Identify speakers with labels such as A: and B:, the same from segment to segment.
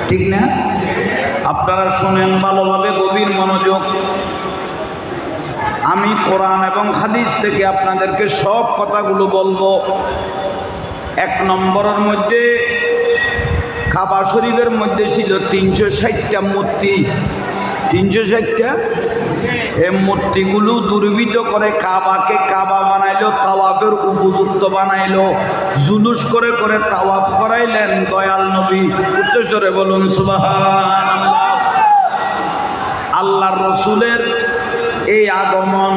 A: ঠিক না? আপনারা শুনেন ভালোভাবে, গভীর মনোযোগ। আমি কোরআন এবং হাদিস থেকে আপনাদেরকে সব কথাগুলো বলবো। 1 নম্বরের মধ্যে কাবা শরীফের মধ্যে ছিল 360টা মূর্তি। 360টা এই মূর্তিগুলো দুর্বৃত্ত করে কাবাকে কাবা বানাইলো, তাওয়াফের উপযুক্ত বানাইলো, জুলুস করে করে তাওয়াফ করাইলেন দয়াল নবী। উচ্চস্বরে বলুন সুবহানাল্লাহ। আল্লাহর রসুলের এই আগমন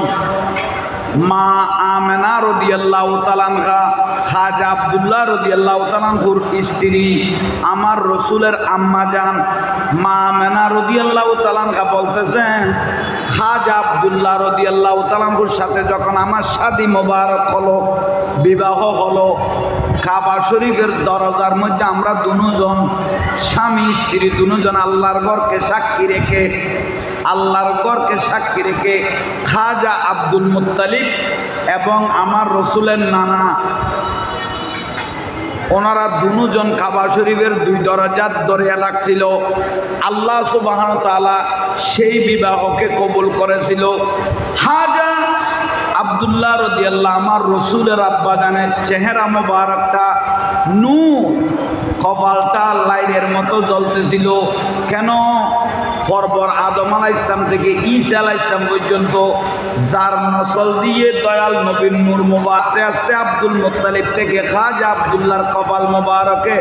A: মা আমেনা রাদিয়াল্লাহু তাআলা আনহা, খাজা আব্দুল্লাহ রাদিয়াল্লাহু তাআলা আনহুর স্ত্রী, আমার রসুলের আম্মা জান মা আমেনা রাদিয়াল্লাহু তাআলা আনহা বলতেছেন, খাজা আব্দুল্লাহ রাদিয়াল্লাহু তাআলা আনহুর সাথে যখন আমার শাদী মোবারক হলো, বিবাহ হলো, কাবা শরীফের দরজার মধ্যে আমরা দুজন স্বামী স্ত্রী দুজন আল্লাহর ঘরকে সাক্ষী রেখে খাজা আব্দুল মুত্তালিব এবং আমার রসুলের নানা, ওনারা দুজন কাবা শরীফের 2 দরজার দরিয়া রাখছিল। আল্লাহ সুবহানাহু ওয়া তাআলা সেই বিবাহকে কবুল করেছিল। খাজা আব্দুল্লাহ রাদিয়াল্লাহু আমার রসুলের আব্বা জানের চেহারা মোবারকটা নূর, কপালটা লাইটের মতো জ্বলতেছিল। কেন? পরপর আদম আলাইহিস সালাম থেকে ঈসা আলাইহিস সালাম পর্যন্ত যার নসল দিয়ে দয়াল নবীর নূর মোবারক আস্তে আস্তে আব্দুল মুত্তালিব থেকে খাজা আব্দুল্লাহর কপাল মোবারকে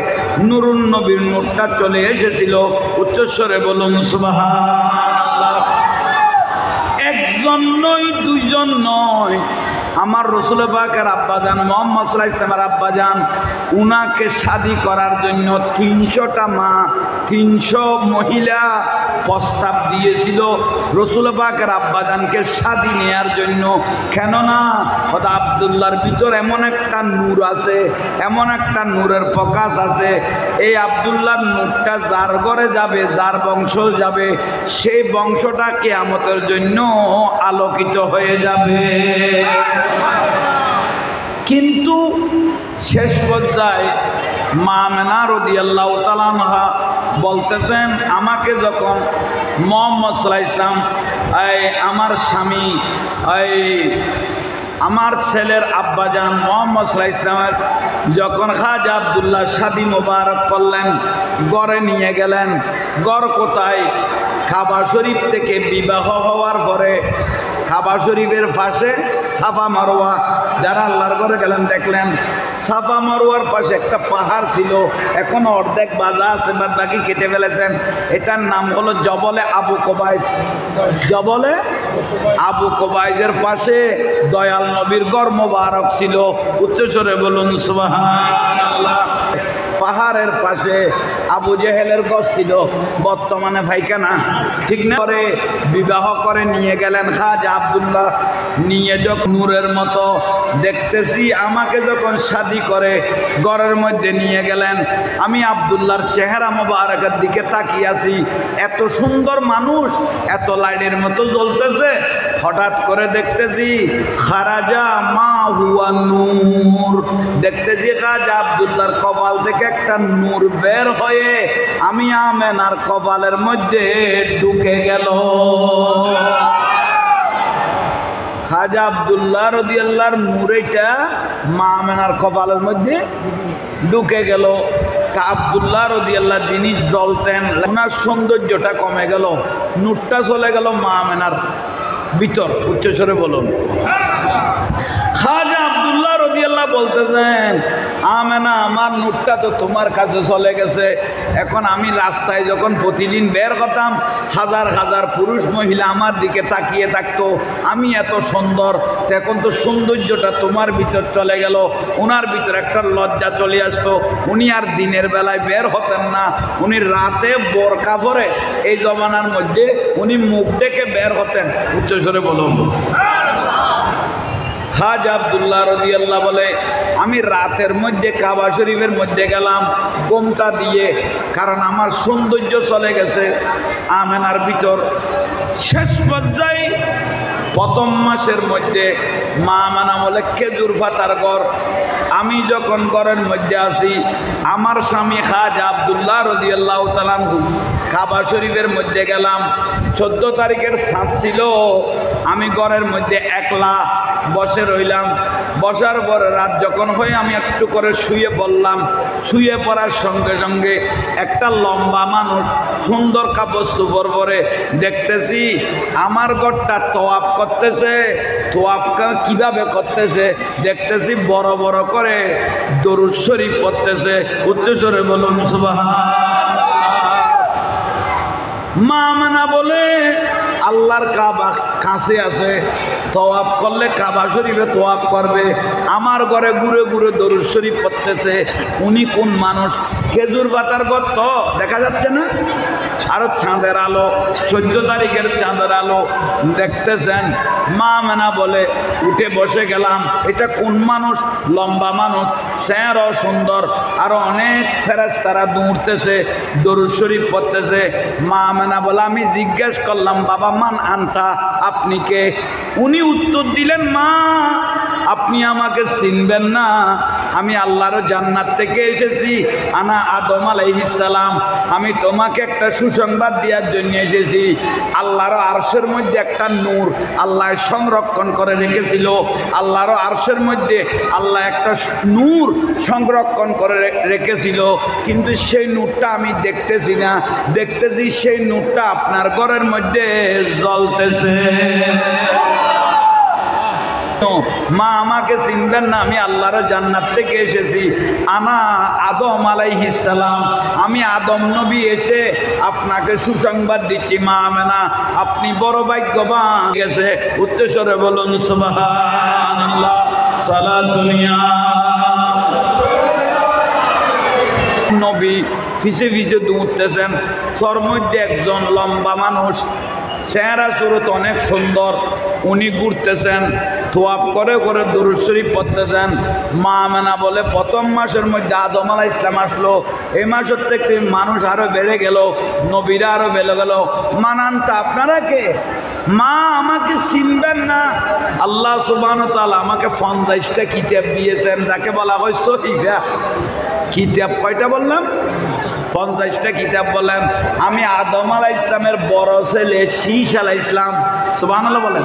A: নূরুন নবীর নূরটা চলে এসেছিল। উচ্চস্বরে বলুন সুবহানাল্লাহ। একজন নয়, 2 জন নয়, আমার রসুল পাকের আব্বাজান মুহাম্মদ সাল্লাল্লাহু আলাইহি ওয়াসাল্লামের আব্বাজান, উনাকে শাদী করার জন্য 300টা মা, 300 মহিলা প্রস্তাব দিয়েছিল রসুল পাকের আব্বাজানকে শাদী নেয়ার জন্য। কেননা খোদা আব্দুল্লাহর ভিতর এমন একটা নূর আছে, এমন একটা নূরের প্রকাশ আছে, এই আব্দুল্লাহর নূরটা যার ঘরে যাবে, যার বংশ যাবে, সেই বংশটা কিয়ামতের জন্য আলোকিত হয়ে যাবে। কিন্তু শেষ পর্যায়ে মা আমেনা রাদিয়াল্লাহু তাআলা আনহা বলতেছেন, আমাকে যখন মুহাম্মদ সাল্লাল্লাহু আলাইহি ওয়াসাল্লাম আমার স্বামী আমার ছেলের আব্বাজান মুহাম্মদ সাল্লাল্লাহু আলাইহি ওয়াসাল্লামের যখন খাজা আব্দুল্লাহ শাদী মোবারক করলেন, গড়ে নিয়ে গেলেন। গড় কোথায়? কাবা শরীফ থেকে বিবাহ হওয়ার পরে কাবা শরীফের পাশে সাফা মারওয়া, যারা আল্লাহর ঘরে গেলেন দেখলেন সাফা মারওয়ার পাশে একটা পাহাড় ছিল, এখনো অর্ধেক বাজা আছে, বাদ বাকি কেটে ফেলেছেন। এটার নাম হলো জবলে আবু কোবাইস। জবলে আবু কোবাইসের পাশে দয়াল নবীর ঘর মোবারক ছিল। উচ্চস্বরে বলুন সুবহানাল্লাহ। পাহাড়ের পাশে আবু জেহেলের ঘর ছিল, বর্তমানে পায়খানা, ঠিক না? করে বিবাহ করে নিয়ে গেলেন খাজা আব্দুল্লাহ, নিয়ে যখন নূরের মতো দেখতেছি, আমাকে যখন শাদী করে ঘরের মধ্যে নিয়ে গেলেন, আমি আব্দুল্লাহর চেহারা মোবারকের দিকে তাকিয়ে আছি, এত সুন্দর মানুষ, এত লাইটের মতো জ্বলতেছে। হঠাৎ করে দেখতেছি খারাজা মা হুয়া নূর, দেখতেছি খাজা আব্দুল্লাহর কপাল থেকে একটা নূর বের হয়ে আমি আমেনার কপালের মধ্যে ঢুকে গেল। খাজা আব্দুল্লাহ রাদিয়াল্লাহর নূরটা মা আমেনার কপালের মধ্যে ঢুকে গেল। আব্দুল্লাহ রাদিয়াল্লাহু যিনি জ্বলতেন, ওনার সৌন্দর্যটা কমে গেল, নূরটা চলে গেল মা আমেনার ভিতর। উচ্চস্বরে বলুন। খাজা আব্দুল্লাহ রাদিয়াল্লাহু বলতেছেন, আমেনা, আমার নূরটা তো তোমার কাছে চলে গেছে। এখন আমি রাস্তায় যখন প্রতিদিন বের হতাম, হাজার হাজার পুরুষ মহিলা আমার দিকে তাকিয়ে থাকতো, আমি এত সুন্দর, এখন তো সৌন্দর্যটা তোমার ভিতর চলে গেল। ওনার ভিতর একটা লজ্জা চলে আসতো, উনি আর দিনের বেলায় বের হতেন না, উনি রাতে বোরকা পরে, এই জমানার মধ্যে উনি মুখ ডেকে বের হতেন। উচ্চস্বরে বলুন। খাজা আব্দুল্লাহ রাদিয়াল্লাহু বলে, আমি রাতের মধ্যে কাবা শরীফের মধ্যে গেলাম গোমটা দিয়ে, কারণ আমার সৌন্দর্য চলে গেছে আমেনার ভিতর। শেষ পর্যায়ে প্রথম মাসের মধ্যে মা আমেনা বলে খেজুর পাতার ঘর, আমি যখন ঘরের মধ্যে আছি, আমার স্বামী খাজা আব্দুল্লাহ রাদিয়াল্লাহু তাআলা আনহু কাবা শরীফের মধ্যে গেলাম। 14 তারিখের সাত ছিল, আমি ঘরের মধ্যে একলা বসে রইলাম। বসার পর রাত যখন হয়ে আমি একটু করে শুয়ে পড়লাম। শুয়ে পড়ার সঙ্গে সঙ্গে একটা লম্বা মানুষ সুন্দর কাপড় চোপড় পরে দেখতেছি আমার ঘরটা তোয়াফ করতেছে। তোয়াফ কিভাবে করতেছে দেখতেছি, বড় বড় করে দরুদ শরীফ পড়তেছে। উচ্চস্বরে বলুন সুবহানাল্লাহ। মা আমেনা বলে আল্লাহর কাবা কাছে আছে, তোয়াফ করলে কাবা শরীফে তোয়াফ করবে। আমার ঘরে ঘুরে ঘুরে দরুদ শরীফ পড়তেছে। উনি কোন মানুষ? খেজুর পাতার গর্ত দেখা যাচ্ছে না? আরো চাঁদের আলো, 14 তারিখের চাঁদের আলো দেখতেছেন। মা আমেনা বলে উঠে বসে গেলাম। এটা কোন মানুষ? লম্বা মানুষ, চেহারাও সুন্দর, আরো অনেক ফেরেশতারা দৌড়তেছে, দরুদ শরীফ পড়তেছে। মা আমেনা বলে আমি জিজ্ঞেস করলাম, বাবা মান আনতা, আপনি কে? উনি উত্তর দিলেন, মা আপনি আমাকে চিনবেন না, আমি আল্লাহর জান্নাত থেকে এসেছি, আনা আদম আলাইহিস সালাম। আমি তোমাকে একটা সুসংবাদ দেওয়ার জন্য এসেছি। আল্লাহর আরশের মধ্যে একটা নূর আল্লাহ সংরক্ষণ করে রেখেছিল। আল্লাহর আরশের মধ্যে আল্লাহ একটা নূর সংরক্ষণ করে রেখেছিল, কিন্তু সেই নূরটা আমি দেখতেছি না। দেখতেছি সেই নূরটা আপনার ঘরের মধ্যে জ্বলতেছে। মা আমাকে চিনবেন না, আমি আল্লাহর জান্নাত থেকে এসেছি, আনা আদম আলাইহিস সালাম। আমি আদম নবী এসে আপনাকে সুসংবাদ দিচ্ছি। মা আমেনা আপনি বড় ভাগ্যবান। গেছে উচ্চস্বরে বলুন সুবহানাল্লাহ। সালাতুনিয়া নবী ফিসে ফিসে দৌড়তেছেন। তোর মধ্যে একজন লম্বা মানুষ, চেহারা সুরত অনেক সুন্দর, উনি ঘুরতেছেন, তোয়াফ করে করে দরুদ শরীফ পড়তেছেন। মা আমেনা বলে প্রথম মাসের মধ্যে আদম আলাইহিস সালাম আসলো, এই মাসের থেকে মানুষ আরো বেড়ে গেল, নবীরা আরো বেড়ে গেল। মানান্তা আপনারা কে? মা আমাকে চিনবেন না। আল্লাহ সুবহানাহু ওয়া তাআলা আমাকে 50টা কিতাব দিয়েছেন, যাকে বলা হয় সহিফা। কিতাব কয়টা বললাম? 50টা কিতাব বলেন। আমি আদম আলাইহিস সালামের বড় ছেলে শীস আলাইহিস সালাম। সুবহানাল্লাহ বলেন।